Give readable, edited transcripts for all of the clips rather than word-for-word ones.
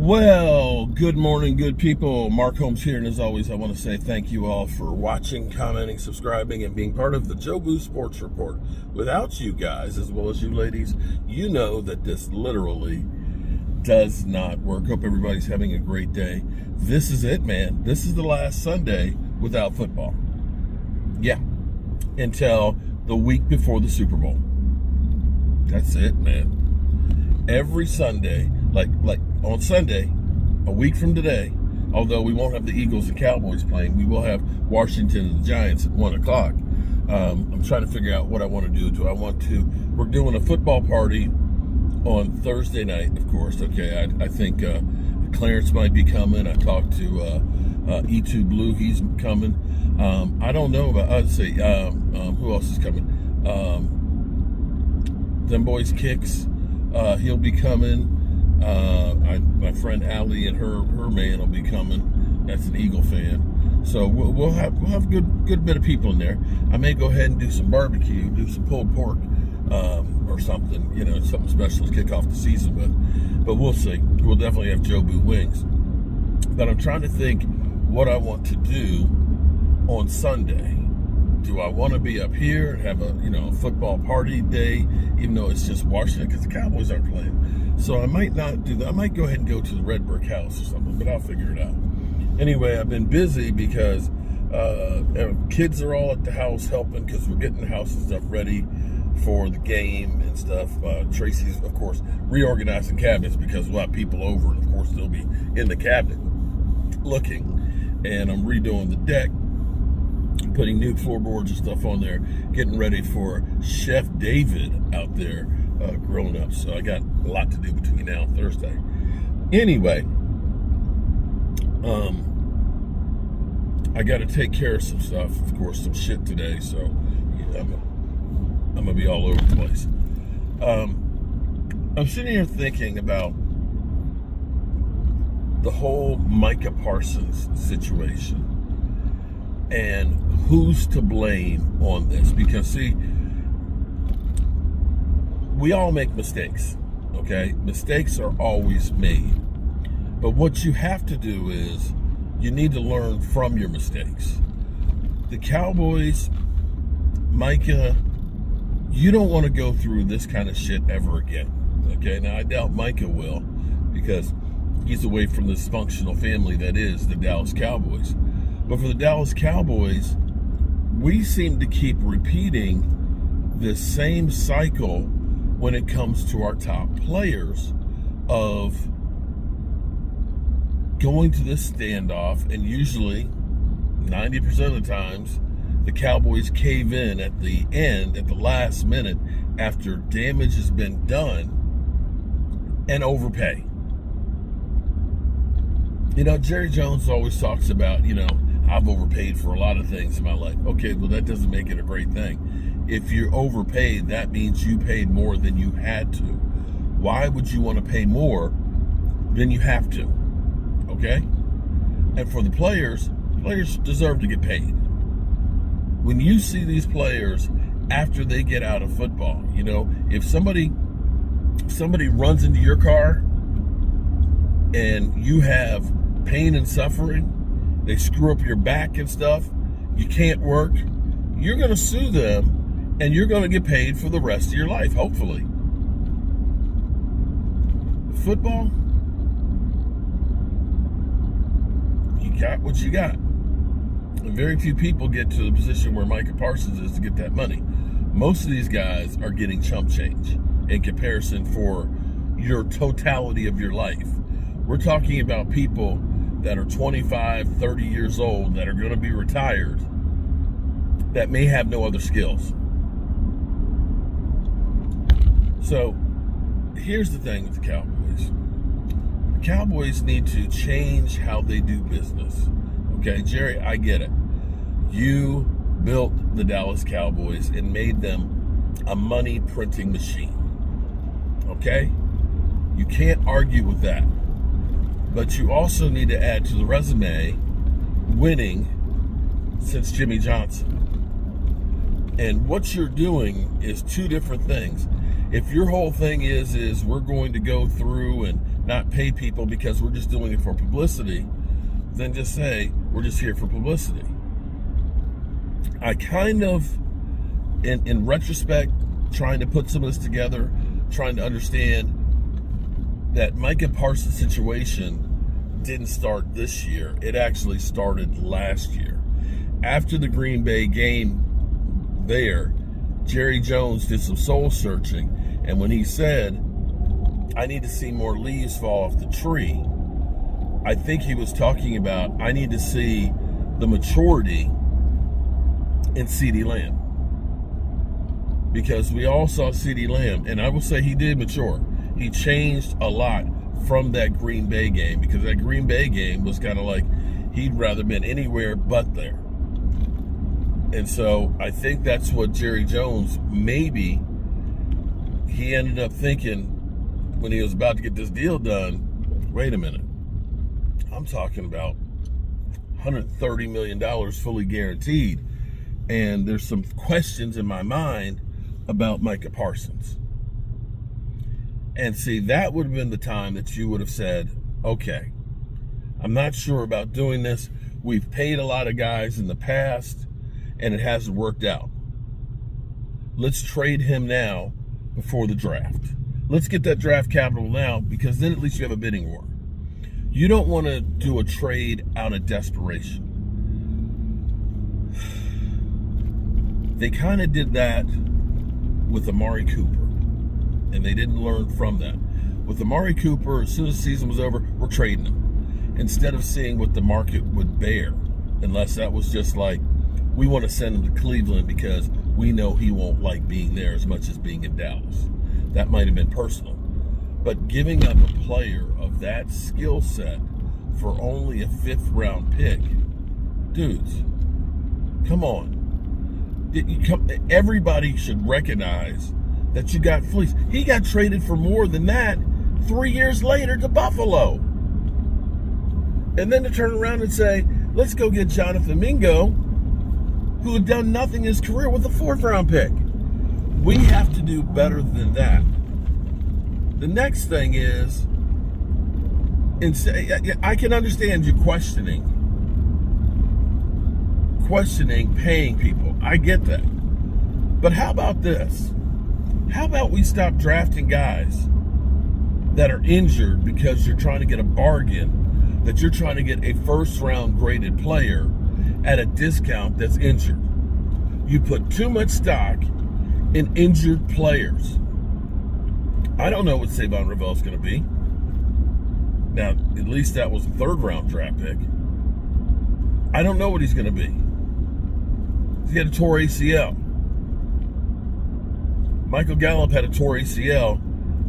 Well, good morning, good people. Mark Holmes here, and as always, I want to say thank you all for watching, commenting, subscribing, and being part of the Jobu Sports Report. Without you guys, as well as you ladies, you know that this literally does not work. Hope everybody's having a great day. This is it, man. This is the last Sunday without football. Yeah, until the week before the Super Bowl. That's it, man. Every Sunday, like on Sunday, a week from today, although we won't have the Eagles and Cowboys playing, we will have Washington and the Giants at 1 o'clock. I'm trying to figure out what I want to do. We're doing a football party on Thursday night, of course. Okay, I think Clarence might be coming. I talked to E2 Blue, he's coming. I don't know about, who else is coming? Them Boys Kicks, he'll be coming. My friend Allie and her man will be coming. That's an Eagle fan. So we'll have a good bit of people in there. I may go ahead and do some barbecue, do some pulled pork, or something, something special to kick off the season with. But we'll see. We'll definitely have Jobu wings. But I'm trying to think what I want to do on Sunday. Do I want to be up here and have a football party day, even though it's just Washington because the Cowboys aren't playing? So I might not do that. I might go ahead and go to the Red Brick House or something, but I'll figure it out. Anyway, I've been busy because kids are all at the house helping because we're getting the house and stuff ready for the game and stuff. Tracy's, of course, reorganizing cabinets because we'll have people over, and of course they'll be in the cabinet looking. And I'm redoing the deck, putting new floorboards and stuff on there, getting ready for Chef David out there grilling up. So I got a lot to do between now and Thursday. Anyway, I got to take care of some stuff, of course, some shit today. So I'm gonna be all over the place. I'm sitting here thinking about the whole Micah Parsons situation and who's to blame on this. Because, see, we all make mistakes, okay? Mistakes are always made. But what you have to do is you need to learn from your mistakes. The Cowboys, Micah, you don't want to go through this kind of shit ever again, okay? Now, I doubt Micah will because he's away from this functional family that is the Dallas Cowboys. But for the Dallas Cowboys, we seem to keep repeating the same cycle when it comes to our top players of going to this standoff, and usually 90% of the times the Cowboys cave in at the end, at the last minute, after damage has been done, and overpay. Jerry Jones always talks about, I've overpaid for a lot of things in my life. Okay, well, that doesn't make it a great thing. If you're overpaid, that means you paid more than you had to. Why would you want to pay more than you have to? Okay? And for the players deserve to get paid. When you see these players after they get out of football, if somebody runs into your car and you have pain and suffering, they screw up your back and stuff, you can't work, you're going to sue them and you're going to get paid for the rest of your life, hopefully. Football, you got what you got. And very few people get to the position where Micah Parsons is to get that money. Most of these guys are getting chump change in comparison for your totality of your life. We're talking about people that are 25, 30 years old that are going to be retired that may have no other skills. So here's the thing with the Cowboys. The Cowboys need to change how they do business. Okay, Jerry, I get it. You built the Dallas Cowboys and made them a money printing machine. Okay? You can't argue with that. But you also need to add to the resume winning since Jimmy Johnson. And what you're doing is two different things. If your whole thing is we're going to go through and not pay people because we're just doing it for publicity, then just say we're just here for publicity. I kind of, in retrospect, trying to put some of this together, trying to understand that Micah Parsons situation didn't start this year. It actually started last year. After the Green Bay game there, Jerry Jones did some soul searching, and when he said, I need to see more leaves fall off the tree, I think he was talking about, I need to see the maturity in CeeDee Lamb. Because we all saw CeeDee Lamb, and I will say he did mature. He changed a lot from that Green Bay game, because that Green Bay game was kind of like he'd rather been anywhere but there. And so I think that's what Jerry Jones, maybe he ended up thinking when he was about to get this deal done, wait a minute, I'm talking about $130 million fully guaranteed. And there's some questions in my mind about Micah Parsons. And see, that would have been the time that you would have said, okay, I'm not sure about doing this. We've paid a lot of guys in the past, and it hasn't worked out. Let's trade him now before the draft. Let's get that draft capital now, because then at least you have a bidding war. You don't want to do a trade out of desperation. They kind of did that with Amari Cooper, and they didn't learn from that. With Amari Cooper, as soon as the season was over, we're trading him, instead of seeing what the market would bear, unless that was just like, we want to send him to Cleveland because we know he won't like being there as much as being in Dallas. That might have been personal. But giving up a player of that skill set for only a 5th round pick, dudes, come on. Everybody should recognize that you got fleeced. He got traded for more than that 3 years later to Buffalo. And then to turn around and say, let's go get Jonathan Mingo, who had done nothing in his career, with a 4th round pick. We have to do better than that. The next thing is, and say, I can understand you questioning paying people. I get that. But how about this? How about we stop drafting guys that are injured because you're trying to get a bargain, that you're trying to get a 1st round graded player at a discount that's injured? You put too much stock in injured players. I don't know what Savon Ravel's going to be. Now, at least that was a 3rd round draft pick. I don't know what he's going to be. He had a tore ACL. Michael Gallup had a tore ACL,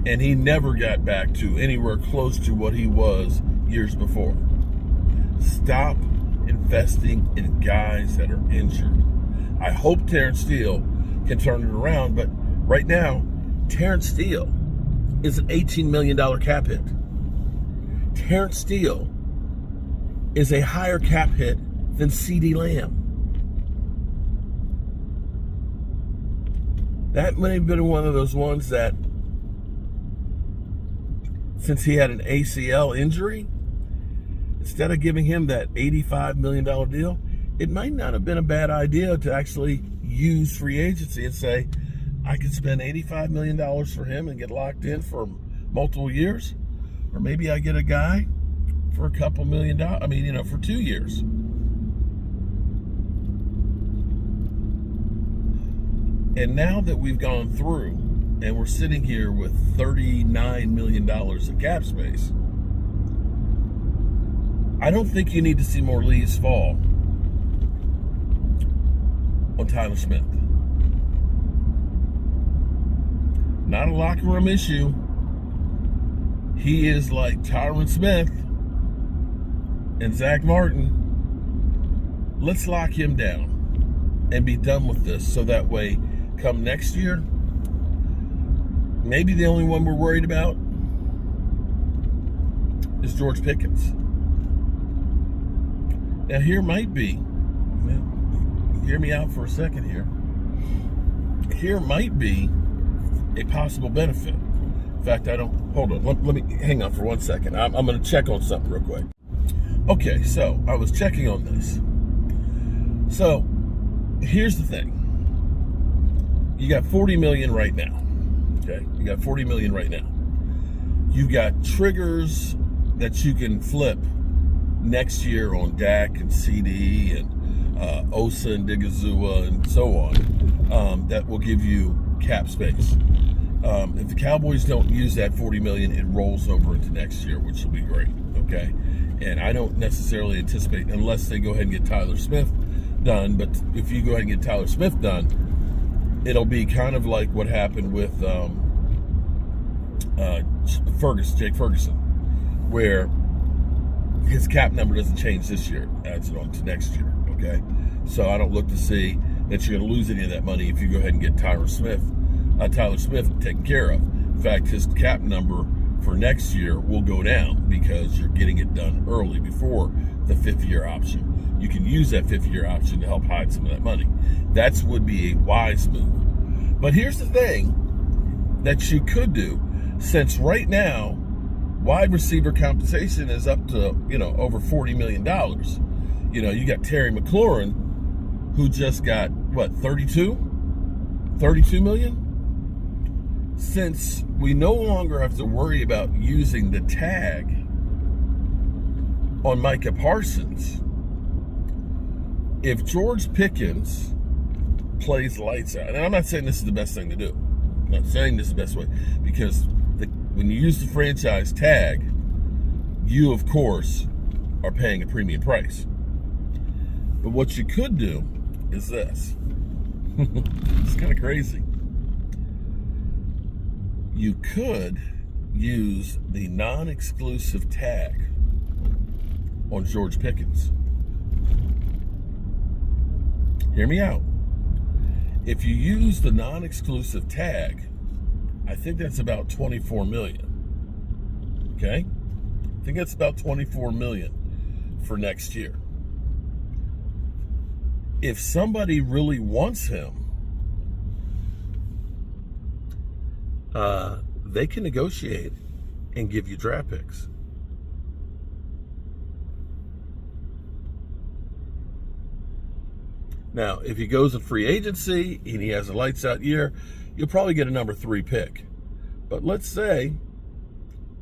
and he never got back to anywhere close to what he was years before. Stop investing in guys that are injured. I hope Terrence Steele can turn it around, but right now, Terrence Steele is an $18 million cap hit. Terrence Steele is a higher cap hit than CeeDee Lamb. That may have been one of those ones that, since he had an ACL injury, instead of giving him that $85 million deal, it might not have been a bad idea to actually use free agency and say, I could spend $85 million for him and get locked in for multiple years. Or maybe I get a guy for a couple $1 million, for 2 years. And now that we've gone through and we're sitting here with $39 million of cap space, I don't think you need to see more leaves fall on Tyler Smith. Not a locker room issue. He is like Tyron Smith and Zach Martin. Let's lock him down and be done with this, so that way, come next year, maybe the only one we're worried about is George Pickens. Now, hear me out for a second here. Here might be a possible benefit. In fact, I don't. Hold on. Let me hang on for 1 second. I'm going to check on something real quick. Okay, so I was checking on this. So here's the thing. You got 40 million right now. Okay, you got 40 million right now. You got triggers that you can flip next year on Dak and CD and Osa and Digazua and so on, that will give you cap space. If the Cowboys don't use that 40 million, it rolls over into next year, which will be great. Okay, and I don't necessarily anticipate, unless they go ahead and get Tyler Smith done. But if you go ahead and get Tyler Smith done, it'll be kind of like what happened with Jake Ferguson, where his cap number doesn't change this year, adds it on to next year. Okay, so I don't look to see that you're going to lose any of that money if you go ahead and get Tyler Smith taken care of. In fact, his cap number for next year will go down because you're getting it done early before the 5th-year option. You can use that 5th-year option to help hide some of that money. That would be a wise move. But here's the thing that you could do, since right now wide receiver compensation is up to, over $40 million. You got Terry McLaurin, who just got, 32 million? Since we no longer have to worry about using the tag on Micah Parsons, if George Pickens plays lights out, and I'm not saying this is the best thing to do. I'm not saying this is the best way, because when you use the franchise tag, you, of course, are paying a premium price. But what you could do is this. It's kind of crazy. You could use the non-exclusive tag on George Pickens. Hear me out. If you use the non-exclusive tag, I think that's about 24 million. Okay? I think that's about 24 million for next year. If somebody really wants him, they can negotiate and give you draft picks. Now, if he goes in free agency and he has a lights out year, you'll probably get a number 3 pick. But let's say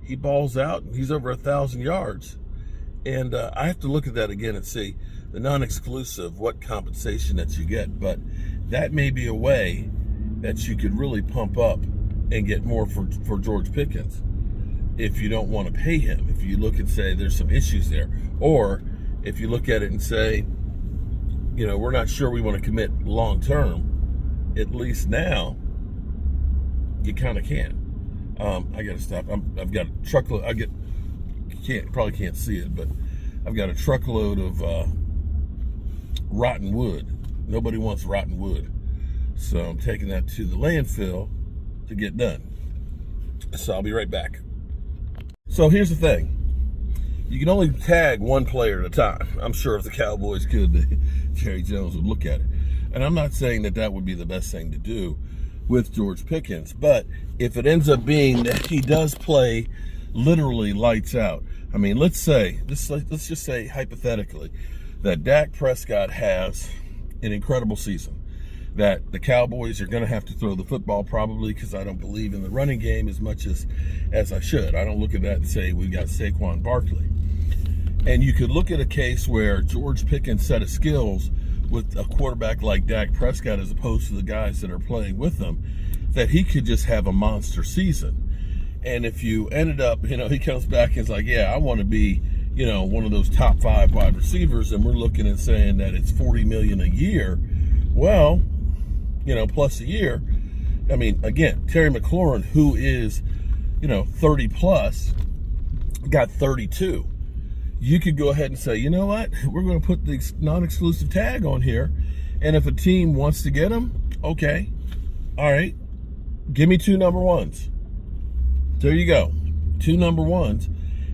he balls out and he's over 1,000 yards. And I have to look at that again and see the non-exclusive, what compensation that you get. But that may be a way that you could really pump up and get more for George Pickens if you don't want to pay him. If you look and say there's some issues there. Or if you look at it and say, we're not sure we want to commit long term, at least now you kind of can. I got to stop. I've got a truckload. Probably can't see it, but I've got a truckload of rotten wood. Nobody wants rotten wood, so I'm taking that to the landfill to get done. So I'll be right back. So here's the thing. You can only tag one player at a time. I'm sure if the Cowboys could, Jerry Jones would look at it. And I'm not saying that would be the best thing to do with George Pickens, but if it ends up being that he does play literally lights out, I mean, let's just say hypothetically that Dak Prescott has an incredible season, that the Cowboys are going to have to throw the football probably, because I don't believe in the running game as much as I should. I don't look at that and say we've got Saquon Barkley. And you could look at a case where George Pickens' set of skills with a quarterback like Dak Prescott, as opposed to the guys that are playing with him, that he could just have a monster season. And if you ended up, he comes back and is like, yeah, I want to be, one of those top 5 wide receivers, and we're looking and saying that it's $40 million a year. Well, plus a year. I mean, again, Terry McLaurin, who is, 30 plus, got 32. You could go ahead and say, you know what? We're going to put the non-exclusive tag on here. And if a team wants to get him, okay. All right. Give me 2 number 1s. There you go. 2 number 1s.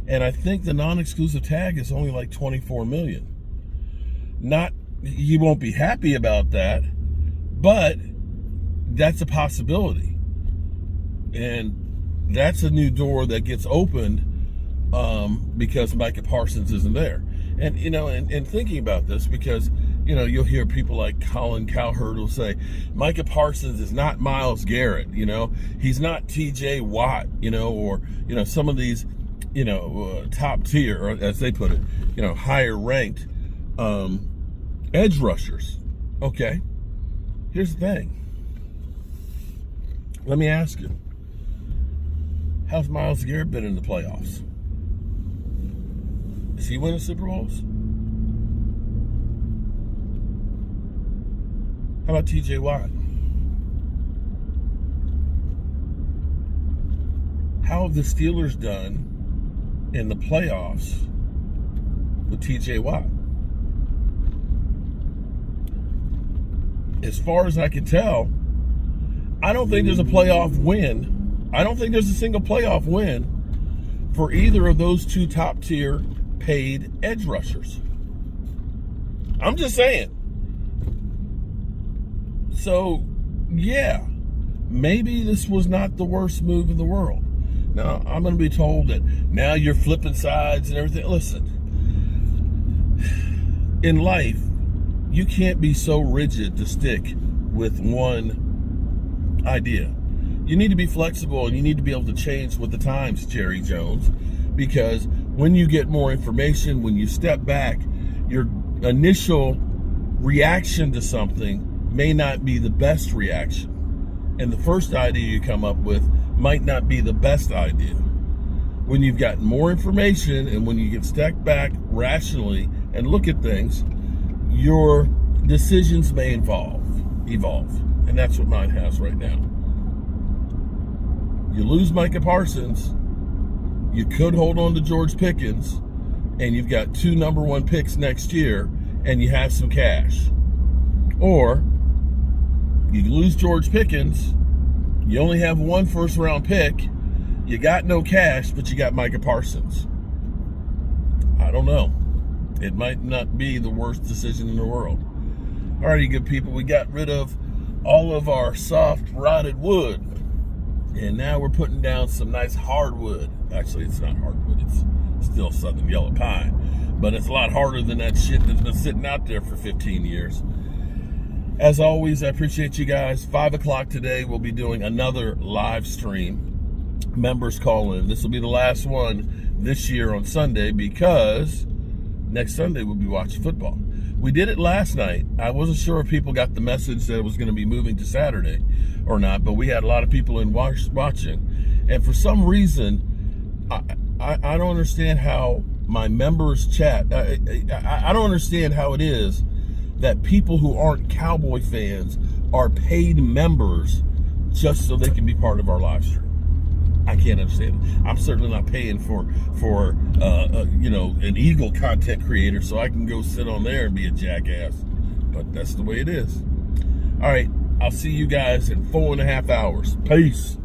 And I think the non-exclusive tag is only like 24 million. You won't be happy about that, but that's a possibility. And that's a new door that gets opened because Micah Parsons isn't there. And, and thinking about this, because, you'll hear people like Colin Cowherd will say, Micah Parsons is not Myles Garrett, he's not TJ Watt, or, some of these, top tier, or as they put it, higher ranked edge rushers. Okay, here's the thing. Let me ask you, how's Myles Garrett been in the playoffs? Is he winning Super Bowls? How about TJ Watt? How have the Steelers done in the playoffs with TJ Watt? As far as I can tell, I don't think there's a playoff win. I don't think there's a single playoff win for either of those two top tier paid edge rushers. I'm just saying. So, yeah, maybe this was not the worst move in the world. Now, I'm going to be told that now you're flipping sides and everything. Listen, in life, you can't be so rigid to stick with one idea. You need to be flexible, and you need to be able to change with the times, Jerry Jones, because when you get more information, when you step back, your initial reaction to something may not be the best reaction. And the first idea you come up with might not be the best idea. When you've got more information and when you get step back rationally and look at things, your decisions may evolve. And that's what mine has right now. You lose Micah Parsons, you could hold on to George Pickens, and you've got 2 number 1 picks next year, and you have some cash. Or you lose George Pickens, you only have 1 first-round pick, you got no cash, but you got Micah Parsons. I don't know. It might not be the worst decision in the world. Alrighty, good people, we got rid of all of our soft, rotted wood, and now we're putting down some nice hardwood. Actually, it's not hardwood, it's still southern yellow pine, but it's a lot harder than that shit that's been sitting out there for 15 years. As always, I appreciate you guys. 5 o'clock today, we'll be doing another live stream. Members call in. This will be the last one this year on Sunday, because next Sunday we'll be watching football. We did it last night. I wasn't sure if people got the message that it was going to be moving to Saturday or not, but we had a lot of people in watching. And for some reason, I don't understand how my members chat. I don't understand how it is that people who aren't Cowboy fans are paid members just so they can be part of our live stream. I can't understand it. I'm certainly not paying for an Eagle content creator so I can go sit on there and be a jackass. But that's the way it is. All right, I'll see you guys in 4.5 hours. Peace.